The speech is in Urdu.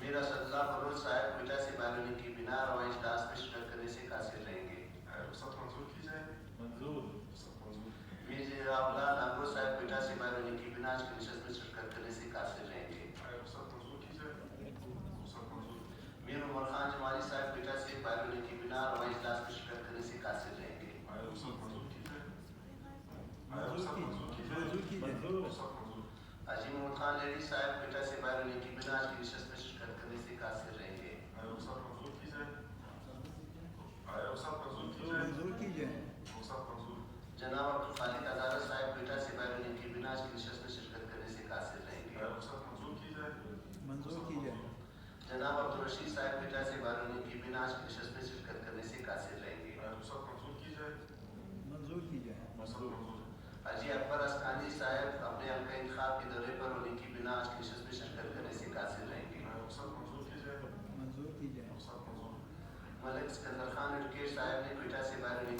میرا صدقہ بلوچ صاحب کوئٹہ سے بیرونی کی بنا رواں اجلاس میں شرکت کرنے سے قاصر رہیں گے. رخصت منظور کی جائے. منظور. رخصت منظور. میر ابلا نانگو صاحب کوئٹہ سے بیرونی کی بنا آج کی نشست میں شرکت کرنے سے قاصر رہیں گے. رخصت منظور کی جائے. رخصت منظور. میر عمر خان جمالی صاحب کوئٹہ سے بیرونی کی بنا رواں اجلاس میں شرکت کرنے سے قاصر رہیں گے. رخصت منظور کی جائے. منظور کی جائے. منظور. رخصت منظور. حاجی محمد خان لیڈی صاحب کوئٹہ سے بیرونی کی بنا آج کی نشست میں شرکت کرنے سے قاصر رہیں گے. رخصت منظور کی جائے. رخصت منظور کی جائے. منظور کی جائے. رخصت منظور. جناب عبدالخالق ہزارہ صاحب کوئٹہ سے بیرونی کی بنا آج کی نشست میں شرکت کرنے سے قاصر رہیں گے. رخصت منظور کی جائے. منظور کی جائے. جناب عبدالرشید صاحب کوئٹہ سے بیرونی کی بنا آج کی نشست میں شرکت کرنے سے قاصر رہیں گے. رخصت منظور کی جائے. منظور کی جائے. رخصت منظور. حاجی اکبر اسکانی صاحب اپنے حلقہ انتخاب کے دورے پر ہونے کی بنا آج کی نشست میں شرکت کرنے سے قاصر رہیں گے. رخصت منظور کی جائے. منظور کی جائے. رخصت منظور. ملک سکندر خان ایڈوکیٹ صاحب نے کوئٹہ سے بیرونی